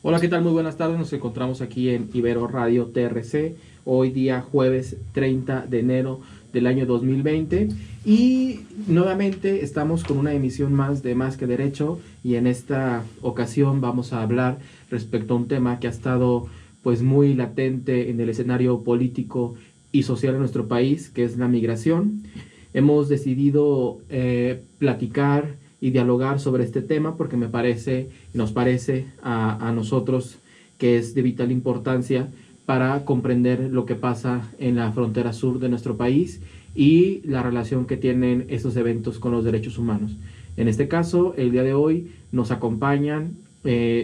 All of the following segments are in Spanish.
Hola, ¿qué tal? Muy buenas tardes. Nos encontramos aquí en Ibero Radio TRC, hoy día jueves 30 de enero del año 2020 y nuevamente estamos con una emisión más de Más que Derecho y en esta ocasión vamos a hablar respecto a un tema que ha estado pues muy latente en el escenario político y social de nuestro país, que es la migración. Hemos decidido platicar y dialogar sobre este tema porque nos parece a nosotros que es de vital importancia para comprender lo que pasa en la frontera sur de nuestro país y la relación que tienen estos eventos con los derechos humanos. En este caso, el día de hoy nos acompañan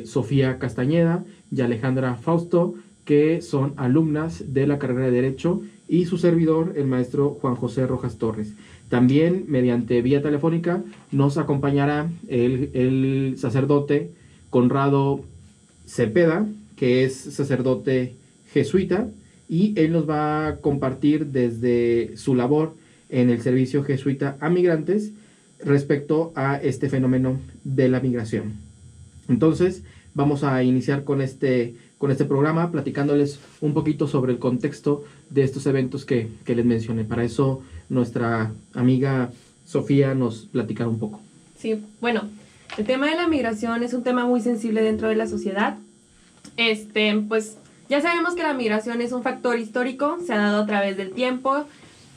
Sofía Castañeda y Alejandra Fausto, que son alumnas de la carrera de Derecho, y su servidor, el maestro Juan José Rojas Torres. También, mediante vía telefónica, nos acompañará el sacerdote Conrado Cepeda, que es sacerdote jesuita, y él nos va a compartir desde su labor en el servicio jesuita a migrantes respecto a este fenómeno de la migración. Entonces, vamos a iniciar con este programa platicándoles un poquito sobre el contexto de estos eventos que les mencioné. Para eso nuestra amiga Sofía nos platicará un poco. Sí, bueno, el tema de la migración es un tema muy sensible dentro de la sociedad. Pues ya sabemos que la migración es un factor histórico, se ha dado a través del tiempo,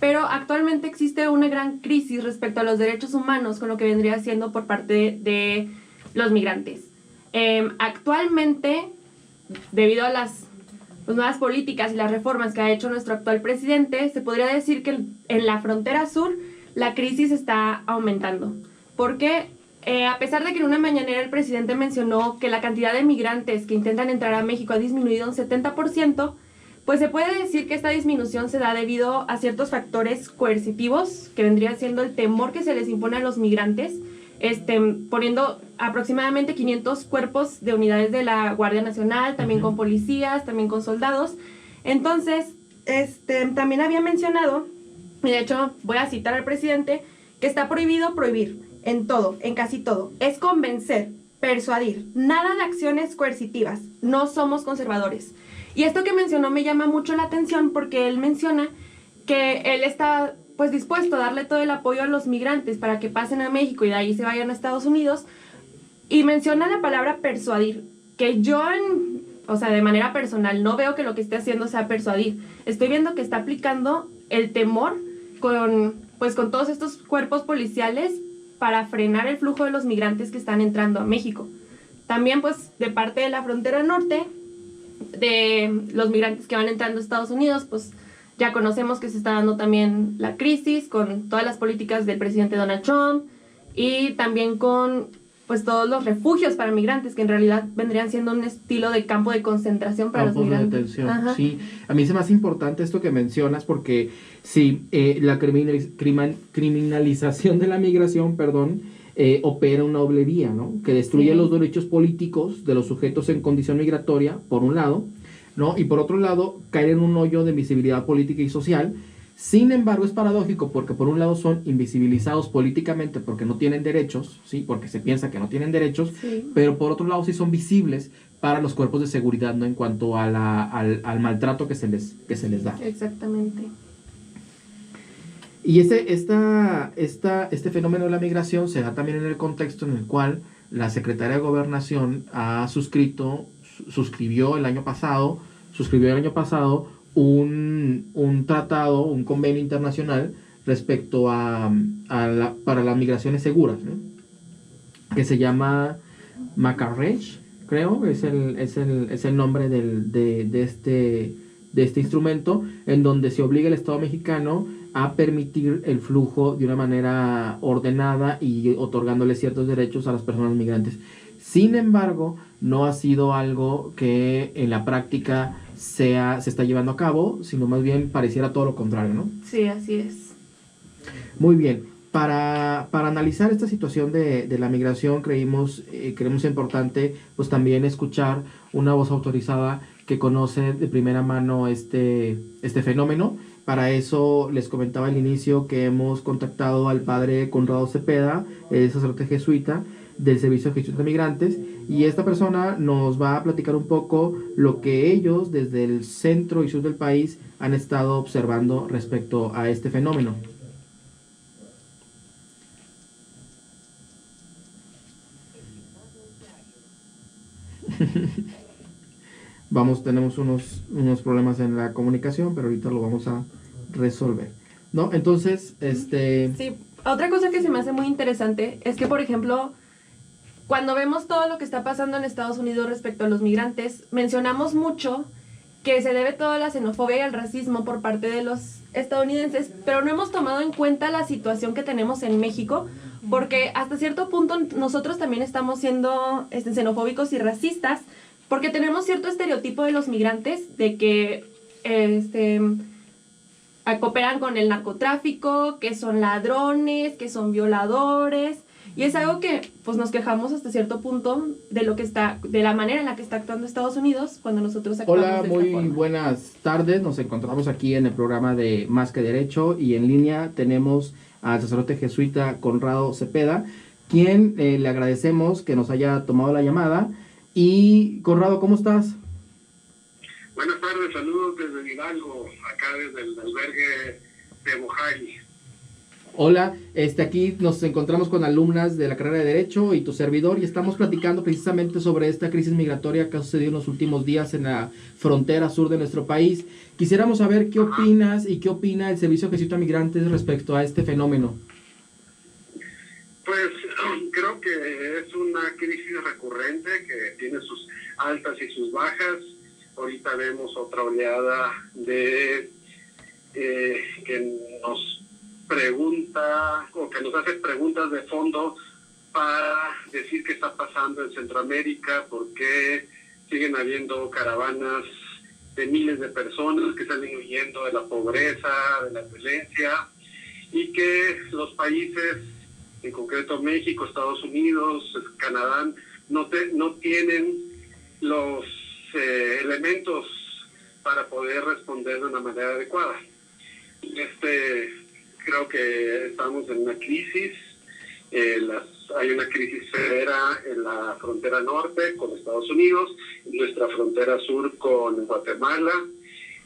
pero actualmente existe una gran crisis respecto a los derechos humanos con lo que vendría siendo por parte de los migrantes. Actualmente, debido a las nuevas políticas y las reformas que ha hecho nuestro actual presidente, se podría decir que en la frontera sur la crisis está aumentando. Porque a pesar de que en una mañanera el presidente mencionó que la cantidad de migrantes que intentan entrar a México ha disminuido un 70%, pues se puede decir que esta disminución se da debido a ciertos factores coercitivos, que vendría siendo el temor que se les impone a los migrantes, poniendo aproximadamente 500 cuerpos de unidades de la Guardia Nacional, también con policías, también con soldados. Entonces, también había mencionado, y de hecho voy a citar al presidente, que está prohibido prohibir en todo, en casi todo. Es convencer, persuadir, nada de acciones coercitivas, no somos conservadores. Y esto que mencionó me llama mucho la atención porque él menciona que él está pues dispuesto a darle todo el apoyo a los migrantes para que pasen a México y de ahí se vayan a Estados Unidos, y menciona la palabra persuadir, que yo de manera personal no veo que lo que esté haciendo sea persuadir. Estoy viendo que está aplicando el temor con todos estos cuerpos policiales para frenar el flujo de los migrantes que están entrando a México. También pues de parte de la frontera norte, de los migrantes que van entrando a Estados Unidos, pues ya conocemos que se está dando también la crisis con todas las políticas del presidente Donald Trump y también con pues todos los refugios para migrantes que en realidad vendrían siendo un estilo de campo de concentración para los migrantes. Sí, a mí se me hace importante esto que mencionas porque sí, la criminalización de la migración, opera una doble vía, ¿no? Que destruye los derechos políticos de los sujetos en condición migratoria, por un lado, ¿no? Y por otro lado, caer en un hoyo de invisibilidad política y social. Sin embargo, es paradójico porque por un lado son invisibilizados políticamente porque no tienen derechos, ¿sí? Porque se piensa que no tienen derechos, sí. Pero por otro lado sí son visibles para los cuerpos de seguridad, ¿no? En cuanto a al maltrato que se les da. Exactamente. Y este fenómeno de la migración se da también en el contexto en el cual la Secretaría de Gobernación suscribió el año pasado un tratado, un convenio internacional respecto para las migraciones seguras, ¿no? Que se llama Marrakech, creo, es el nombre de este instrumento, en donde se obliga al Estado mexicano a permitir el flujo de una manera ordenada y otorgándole ciertos derechos a las personas migrantes. Sin embargo, no ha sido algo que en la práctica se está llevando a cabo, sino más bien pareciera todo lo contrario, ¿no? Sí, así es. Muy bien. Para analizar esta situación de la migración, creemos importante pues también escuchar una voz autorizada que conoce de primera mano este fenómeno. Para eso les comentaba al inicio que hemos contactado al padre Conrado Cepeda, sacerdote jesuita del Servicio Jesuita de Migrantes, y esta persona nos va a platicar un poco lo que ellos desde el centro y sur del país han estado observando respecto a este fenómeno. Tenemos unos problemas en la comunicación, pero ahorita lo vamos a resolver, ¿no? Entonces, Sí, otra cosa que se me hace muy interesante es que, por ejemplo, cuando vemos todo lo que está pasando en Estados Unidos respecto a los migrantes, mencionamos mucho que se debe toda la xenofobia y el racismo por parte de los estadounidenses, pero no hemos tomado en cuenta la situación que tenemos en México, porque hasta cierto punto nosotros también estamos siendo xenofóbicos y racistas, porque tenemos cierto estereotipo de los migrantes, de que cooperan con el narcotráfico, que son ladrones, que son violadores, y es algo que pues nos quejamos hasta cierto punto de la manera en la que está actuando Estados Unidos cuando nosotros actuamos. Hola, de muy esta forma. buenas tardes. Nos encontramos aquí en el programa de Más que Derecho y en línea tenemos al sacerdote jesuita Conrado Cepeda, quien le agradecemos que nos haya tomado la llamada. Y Conrado, ¿cómo estás? Buenas tardes, saludos desde Hidalgo, acá desde el albergue de Mojali. Hola, aquí nos encontramos con alumnas de la carrera de Derecho y tu servidor y estamos platicando precisamente sobre esta crisis migratoria que ha sucedido en los últimos días en la frontera sur de nuestro país. Quisiéramos saber qué opinas y qué opina el Servicio Jesuita Migrantes respecto a este fenómeno. Pues creo que es una crisis recurrente que tiene sus altas y sus bajas. Ahorita vemos otra oleada de que nos pregunta o que nos hace preguntas de fondo para decir qué está pasando en Centroamérica, por qué siguen habiendo caravanas de miles de personas que salen huyendo de la pobreza, de la violencia, y que los países, en concreto México, Estados Unidos, Canadá, no tienen los elementos para poder responder de una manera adecuada. Creo que estamos en una crisis. Hay una crisis severa en la frontera norte con Estados Unidos, en nuestra frontera sur con Guatemala,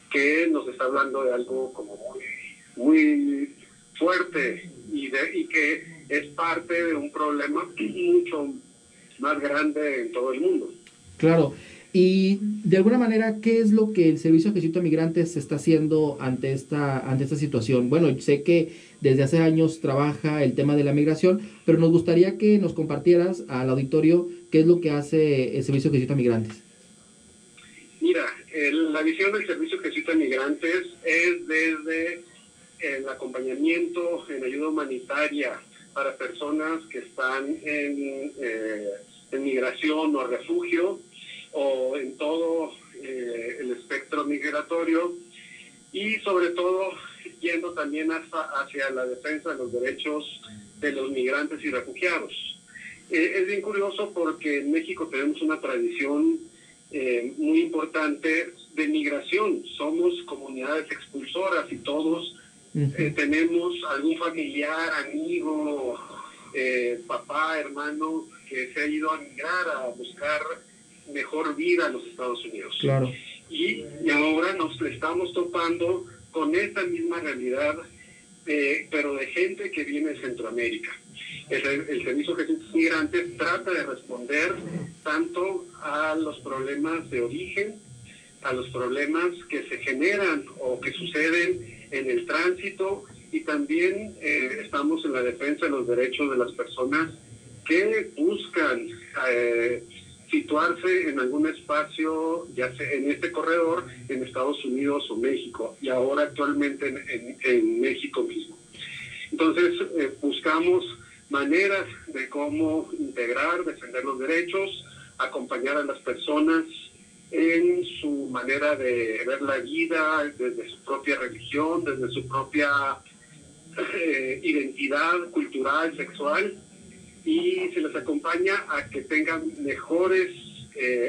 que nos está hablando de algo como muy fuerte y que es parte de un problema mucho más grande en todo el mundo. Claro. Y de alguna manera, ¿qué es lo que el Servicio Jesuita Migrantes está haciendo ante esta situación? Bueno, sé que desde hace años trabaja el tema de la migración, pero nos gustaría que nos compartieras al auditorio qué es lo que hace el Servicio Jesuita Migrantes. Mira, la visión del Servicio Jesuita Migrantes es desde el acompañamiento en ayuda humanitaria para personas que están en migración o refugio, o en todo el espectro migratorio, y sobre todo yendo también hacia la defensa de los derechos de los migrantes y refugiados. Es bien curioso porque en México tenemos una tradición muy importante de migración. Somos comunidades expulsoras y todos tenemos algún familiar, amigo, papá, hermano que se ha ido a migrar, a buscar mejor vida en los Estados Unidos. Claro. Y ahora nos estamos topando con esta misma realidad, pero de gente que viene de Centroamérica. El Servicio Jesuita Migrantes trata de responder tanto a los problemas de origen, a los problemas que se generan o que suceden en el tránsito, y también estamos en la defensa de los derechos de las personas que buscan situarse en algún espacio, ya sea en este corredor, en Estados Unidos o México, y ahora actualmente en México mismo. Entonces, buscamos maneras de cómo integrar, defender los derechos, acompañar a las personas en su manera de ver la vida, desde su propia religión, desde su propia identidad cultural, sexual, y se les acompaña a que tengan mejores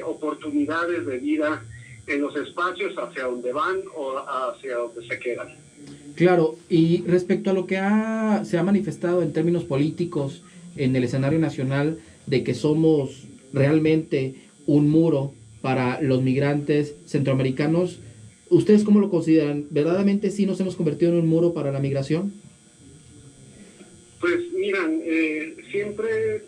oportunidades de vida en los espacios hacia donde van o hacia donde se quedan. Claro, y respecto a lo que se ha manifestado en términos políticos en el escenario nacional, de que somos realmente un muro para los migrantes centroamericanos. ¿Ustedes cómo lo consideran? ¿Verdaderamente sí nos hemos convertido en un muro para la migración? Pues miran, siempre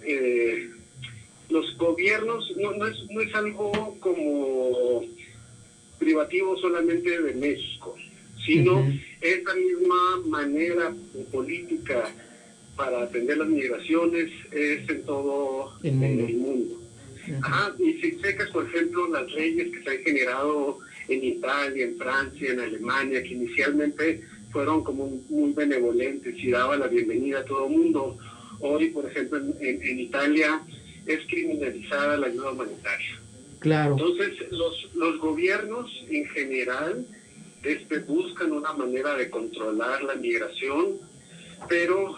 los gobiernos, no es algo como privativo solamente de México, sino esta misma manera política para atender las migraciones es en todo el mundo. Ajá, y si checas, por ejemplo, las leyes que se han generado en Italia, en Francia, en Alemania, que inicialmente fueron como muy benevolentes y daban la bienvenida a todo el mundo. Hoy, por ejemplo, en Italia es criminalizada la ayuda humanitaria. Claro. Entonces, los gobiernos en general buscan una manera de controlar la migración, pero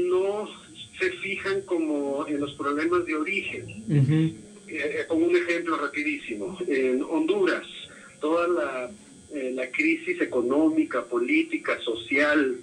no se fijan como en los problemas de origen. Como un ejemplo rapidísimo, en Honduras, toda la crisis económica, política, social,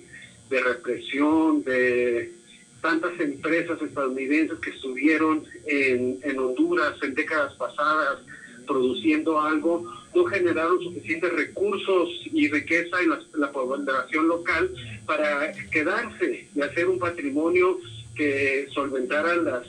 de represión, de tantas empresas estadounidenses que estuvieron en Honduras en décadas pasadas produciendo algo, no generaron suficientes recursos y riqueza en la población local para quedarse y hacer un patrimonio que solventara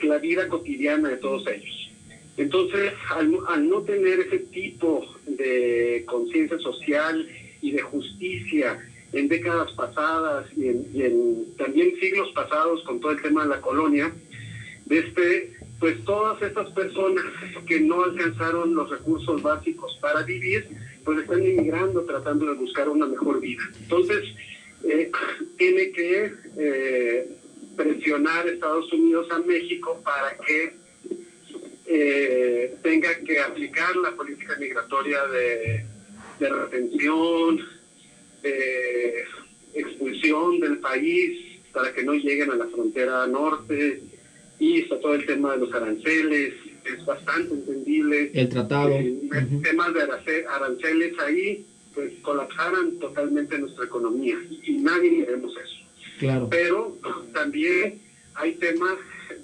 la vida cotidiana de todos ellos. Entonces, al no tener ese tipo de conciencia social y de justicia en décadas pasadas y en también siglos pasados con todo el tema de la colonia, pues todas estas personas que no alcanzaron los recursos básicos para vivir, pues están inmigrando tratando de buscar una mejor vida. Entonces, tiene que presionar Estados Unidos a México para que tenga que aplicar la política migratoria de retención, de expulsión del país para que no lleguen a la frontera norte, y está todo el tema de los aranceles, es bastante entendible. El tratado. Temas de aranceles ahí, pues colapsaran totalmente nuestra economía y nadie queremos eso. Claro. Pero también hay temas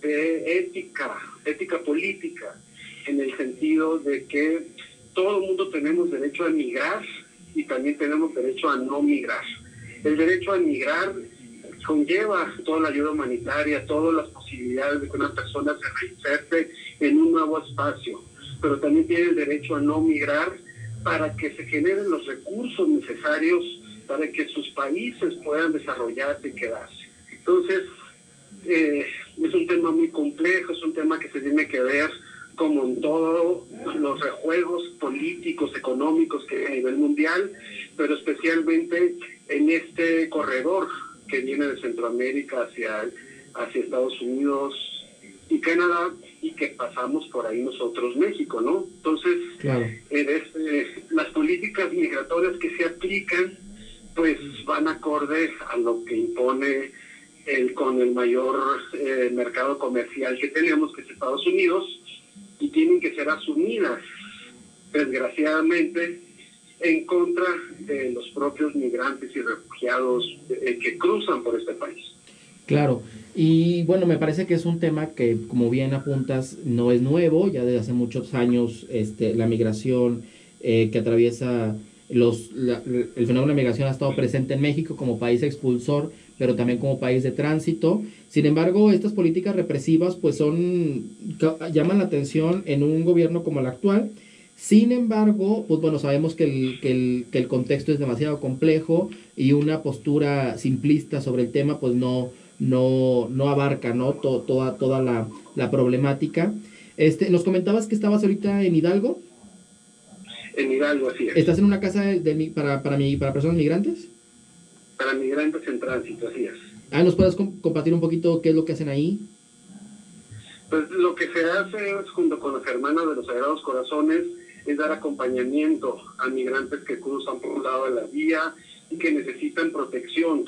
de ética política, en el sentido de que todo el mundo tenemos derecho a migrar y también tenemos derecho a no migrar. El derecho a migrar conlleva toda la ayuda humanitaria, todas las posibilidades de que una persona se reinserte en un nuevo espacio, pero también tiene el derecho a no migrar para que se generen los recursos necesarios para que sus países puedan desarrollarse y quedarse. Entonces, es un tema muy complejo, es un tema que se tiene que ver como en todos los rejuegos políticos, económicos que hay a nivel mundial, pero especialmente en este corredor que viene de Centroamérica hacia Estados Unidos y Canadá, y que pasamos por ahí nosotros, México, ¿no? Entonces, claro, las políticas migratorias que se aplican, pues van acorde a lo que impone con el mayor mercado comercial que tenemos, que es Estados Unidos, y tienen que ser asumidas, desgraciadamente, en contra de los propios migrantes y refugiados que cruzan por este país. Claro, y bueno, me parece que es un tema que, como bien apuntas, no es nuevo, ya desde hace muchos años la migración que atraviesa el fenómeno de migración ha estado presente en México como país expulsor, pero también como país de tránsito. Sin embargo, estas políticas represivas pues llaman la atención en un gobierno como el actual. Sin embargo, pues bueno, sabemos que el contexto es demasiado complejo y una postura simplista sobre el tema pues no abarca, ¿no? toda la problemática. Nos comentabas que estabas ahorita en Hidalgo. En Hidalgo, así es. ¿Estás en una casa para personas migrantes? Para migrantes en tránsito, así es. ¿Nos puedes compartir un poquito qué es lo que hacen ahí? Pues lo que se hace es, junto con las hermanas de los Sagrados Corazones, es dar acompañamiento a migrantes que cruzan por un lado de la vía y que necesitan protección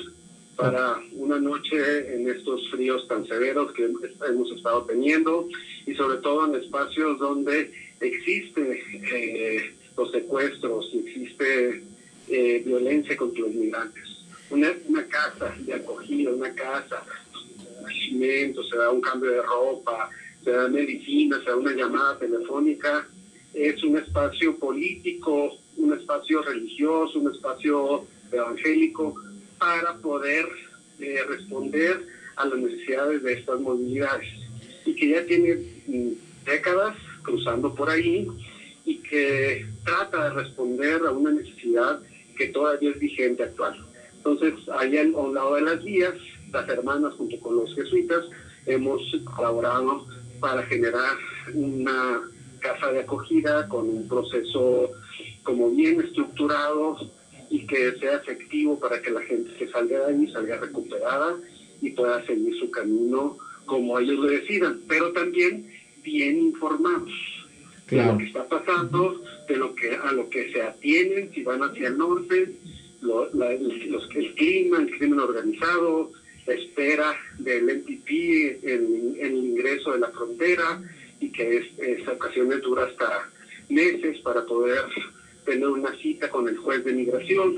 para una noche en estos fríos tan severos que hemos estado teniendo, y sobre todo en espacios donde existe los secuestros y existe violencia contra los migrantes. Una casa de acogida, una casa nacimiento, se da un cambio de ropa, se da medicina, se da una llamada telefónica. Es un espacio político, un espacio religioso, un espacio evangélico para poder responder a las necesidades de estas movilidades, y que ya tiene décadas cruzando por ahí y que trata de responder a una necesidad que todavía es vigente, actual. Entonces, allá a un lado de las vías, las hermanas junto con los jesuitas hemos colaborado para generar una casa de acogida con un proceso como bien estructurado y que sea efectivo para que la gente que salga de ahí salga recuperada y pueda seguir su camino como ellos lo decidan, pero también bien informados de lo que está pasando, de a lo que se atienen, si van hacia el norte, el clima, el crimen organizado, la espera del NPP, el ingreso de la frontera, y que esa ocasiones dura hasta meses para poder tener una cita con el juez de migración,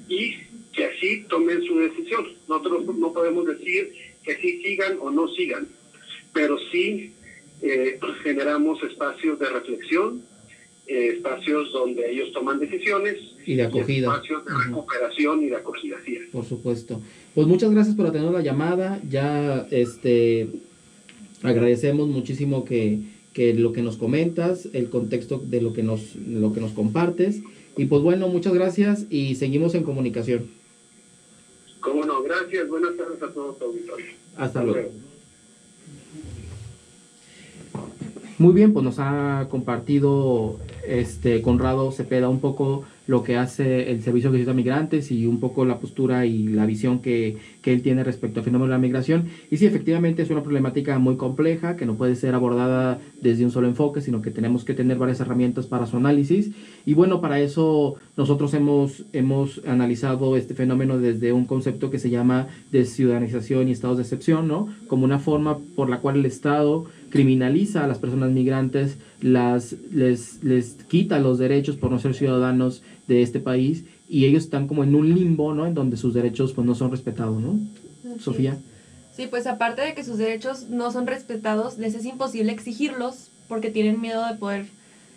y que así tomen su decisión. Nosotros no podemos decir que sí sigan o no sigan, pero sí generamos espacios de reflexión, espacios donde ellos toman decisiones y de acogida, espacios de recuperación y de acogida, sí. Por supuesto. Pues muchas gracias por atender la llamada. Ya agradecemos muchísimo que lo que nos comentas, el contexto de lo que nos compartes, y pues bueno, muchas gracias y seguimos en comunicación. Cómo no, gracias, buenas tardes a todos, auditorio. Hasta luego. Muy bien, pues nos ha compartido Conrado Cepeda un poco lo que hace el Servicio de Gestión de Migrantes y un poco la postura y la visión que él tiene respecto al fenómeno de la migración. Y sí, efectivamente es una problemática muy compleja que no puede ser abordada desde un solo enfoque, sino que tenemos que tener varias herramientas para su análisis. Y bueno, para eso nosotros hemos analizado este fenómeno desde un concepto que se llama desciudadanización y estados de excepción, ¿no? Como una forma por la cual el Estado criminaliza a las personas migrantes, les quita los derechos por no ser ciudadanos de este país, y ellos están como en un limbo, ¿no? En donde sus derechos pues no son respetados, ¿no? Sí. Sofía. Sí, pues aparte de que sus derechos no son respetados, les es imposible exigirlos porque tienen miedo de poder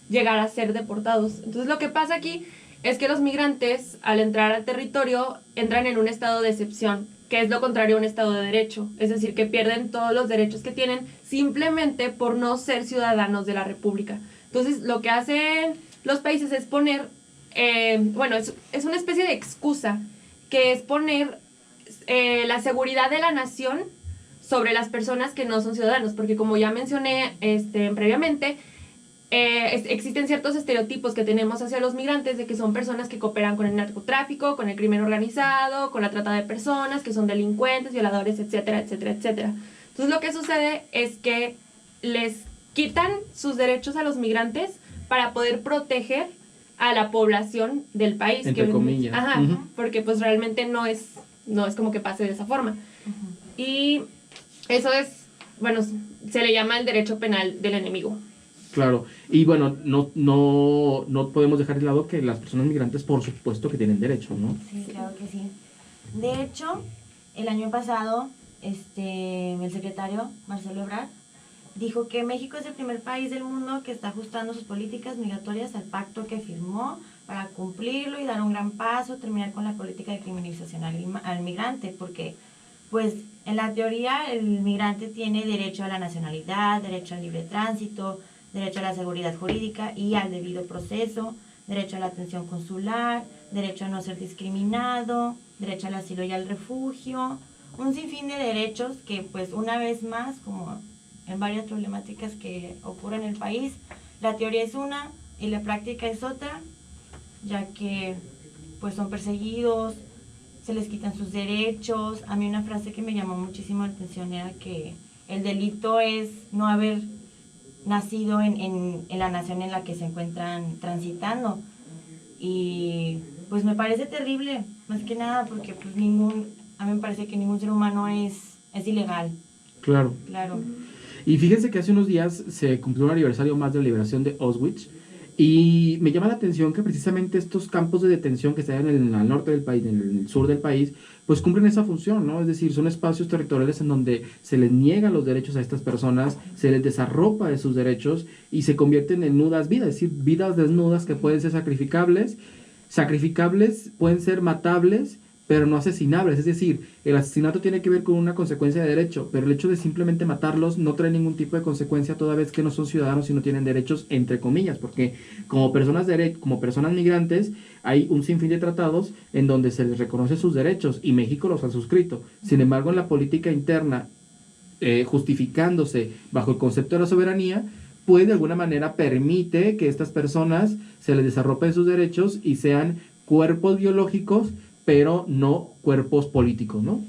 llegar a ser deportados. Entonces lo que pasa aquí es que los migrantes, al entrar al territorio, entran en un estado de excepción, que es lo contrario a un estado de derecho, es decir, que pierden todos los derechos que tienen simplemente por no ser ciudadanos de la República. Entonces, lo que hacen los países es poner, es una especie de excusa, que es poner la seguridad de la nación sobre las personas que no son ciudadanos, porque como ya mencioné previamente, existen ciertos estereotipos que tenemos hacia los migrantes de que son personas que cooperan con el narcotráfico, con el crimen organizado, con la trata de personas, que son delincuentes, violadores, etcétera, etcétera, etcétera. Entonces lo que sucede es que les quitan sus derechos a los migrantes para poder proteger a la población del país. Entre comillas. Ajá, porque pues realmente no es como que pase de esa forma. Y eso es, se le llama el derecho penal del enemigo. Claro, y bueno, no podemos dejar de lado que las personas migrantes, por supuesto, que tienen derecho, ¿no? Sí, claro que sí. De hecho, el año pasado, el secretario Marcelo Ebrard dijo que México es el primer país del mundo que está ajustando sus políticas migratorias al pacto que firmó para cumplirlo y dar un gran paso, terminar con la política de criminalización al migrante, porque, pues, en la teoría el migrante tiene derecho a la nacionalidad, derecho al libre tránsito, derecho a la seguridad jurídica y al debido proceso, derecho a la atención consular, derecho a no ser discriminado, derecho al asilo y al refugio, un sinfín de derechos que, pues, una vez más, como en varias problemáticas que ocurren en el país, la teoría es una y la práctica es otra, ya que, pues, son perseguidos, se les quitan sus derechos. A mí una frase que me llamó muchísimo la atención era que el delito es no haber nacido en la nación en la que se encuentran transitando, y pues me parece terrible, más que nada porque pues a mí me parece que ningún ser humano es ilegal. Claro. Y fíjense que hace unos días se cumplió un aniversario más de la liberación de Auschwitz, Y me llama la atención que precisamente estos campos de detención que están en el norte del país, en el sur del país, pues cumplen esa función, ¿no? Es decir, son espacios territoriales en donde se les niegan los derechos a estas personas, se les desarropa de sus derechos y se convierten en nudas vidas, es decir, vidas desnudas que pueden ser sacrificables, pueden ser matables, pero no asesinables. Es decir, el asesinato tiene que ver con una consecuencia de derecho, pero el hecho de simplemente matarlos no trae ningún tipo de consecuencia toda vez que no son ciudadanos y no tienen derechos, entre comillas, porque como personas migrantes hay un sinfín de tratados en donde se les reconoce sus derechos y México los ha suscrito. Sin embargo, en la política interna, justificándose bajo el concepto de la soberanía, pues de alguna manera permite que estas personas se les desarropen sus derechos y sean cuerpos biológicos, pero no cuerpos políticos, ¿no?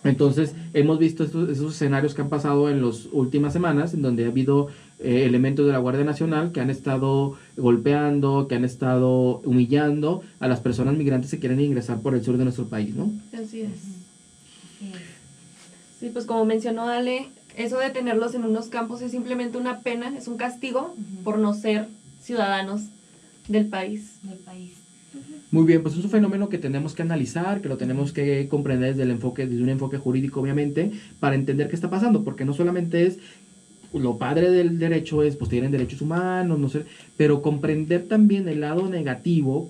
Entonces, hemos visto esos escenarios que han pasado en las últimas semanas, en donde ha habido elementos de la Guardia Nacional que han estado golpeando, que han estado humillando a las personas migrantes que quieren ingresar por el sur de nuestro país, ¿no? Así es. Sí, pues como mencionó Ale, eso de tenerlos en unos campos es simplemente una pena, es un castigo por no ser ciudadanos del país. Muy bien, pues es un fenómeno que tenemos que analizar, que lo tenemos que comprender desde un enfoque jurídico, obviamente, para entender qué está pasando, porque no solamente es lo padre del derecho es, pues tienen derechos humanos, no sé, pero comprender también el lado negativo,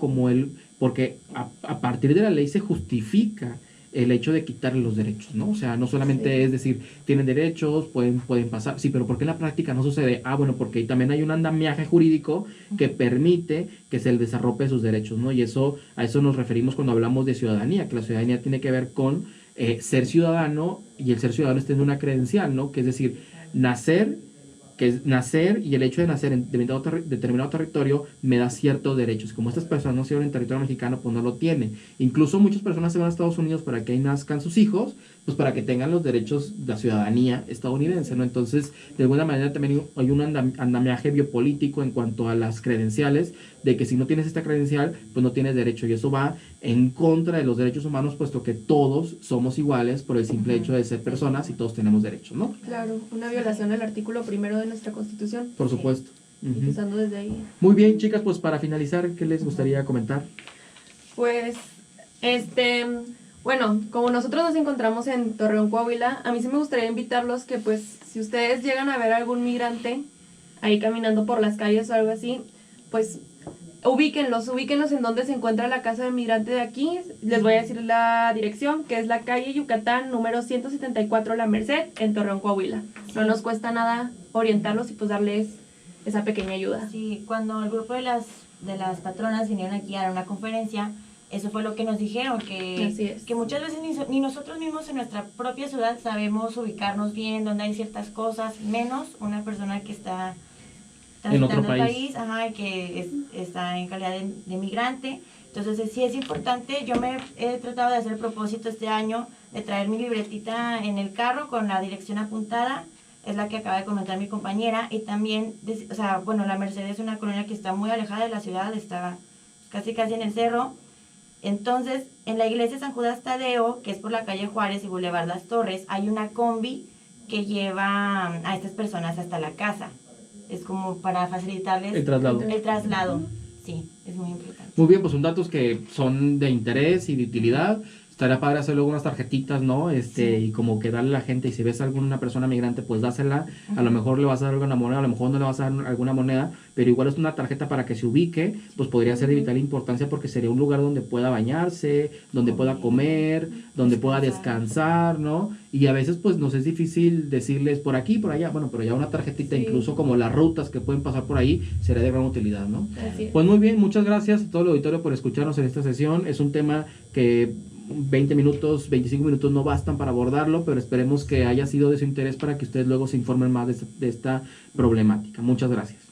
porque a partir de la ley se justifica el hecho de quitarle los derechos, ¿no? O sea, no solamente es decir, tienen derechos, pueden pasar, sí, pero ¿por qué en la práctica no sucede? Bueno, porque también hay un andamiaje jurídico que permite que se les desarrolle sus derechos, ¿no? Y a eso nos referimos cuando hablamos de ciudadanía, que la ciudadanía tiene que ver con ser ciudadano, y el ser ciudadano es tener una credencial, ¿no? Que es decir, nacer y el hecho de nacer en determinado territorio me da ciertos derechos. Como estas personas no nacieron en territorio mexicano, pues no lo tienen. Incluso muchas personas se van a Estados Unidos para que ahí nazcan sus hijos, pues para que tengan los derechos de la ciudadanía estadounidense, ¿no? Entonces, de alguna manera también hay un andamiaje biopolítico en cuanto a las credenciales, de que si no tienes esta credencial, pues no tienes derecho, y eso va en contra de los derechos humanos, puesto que todos somos iguales por el simple hecho de ser personas y todos tenemos derechos, ¿no? Claro, una violación del artículo 1 de nuestra Constitución. Por supuesto. Empezando desde ahí. Muy bien, chicas, pues para finalizar, ¿qué les gustaría comentar? Pues, bueno, como nosotros nos encontramos en Torreón, Coahuila, a mí sí me gustaría invitarlos que, pues, si ustedes llegan a ver a algún migrante ahí caminando por las calles o algo así, pues ubíquenlos en donde se encuentra la casa del migrante de aquí. Les voy a decir la dirección, que es la calle Yucatán, número 174 La Merced, en Torreón, Coahuila. No nos cuesta nada orientarlos y pues darles esa pequeña ayuda. Sí, cuando el grupo de las patronas vinieron aquí a dar una conferencia, eso fue lo que nos dijeron, que muchas veces ni nosotros mismos en nuestra propia ciudad sabemos ubicarnos bien, donde hay ciertas cosas, menos una persona que está en otro país, que está en calidad de migrante. Entonces sí es importante. Yo me he tratado de hacer el propósito este año de traer mi libretita en el carro con la dirección apuntada, es la que acaba de comentar mi compañera, y también, La Merced es una colonia que está muy alejada de la ciudad, está casi en el cerro. Entonces, en la iglesia San Judas Tadeo, que es por la calle Juárez y Boulevard Las Torres, hay una combi que lleva a estas personas hasta la casa. Es como para facilitarles el traslado. Sí, es muy importante. Muy bien, pues son datos que son de interés y de utilidad. Estaría padre hacer luego unas tarjetitas, ¿no? Y como que darle a la gente, y si ves a alguna persona migrante, pues dásela. A lo mejor le vas a dar alguna moneda, a lo mejor no le vas a dar alguna moneda, pero igual es una tarjeta para que se ubique, pues podría ser de vital importancia, porque sería un lugar donde pueda bañarse, donde pueda comer, donde pueda descansar, ¿no? Y a veces pues nos es difícil decirles por aquí, por allá, bueno, pero ya una tarjetita, incluso como las rutas que pueden pasar por ahí, será de gran utilidad, ¿no? Pues muy bien, muchas gracias a todo el auditorio por escucharnos en esta sesión. Es un tema que 20 minutos, 25 minutos no bastan para abordarlo, pero esperemos que haya sido de su interés para que ustedes luego se informen más de esta problemática. Muchas gracias.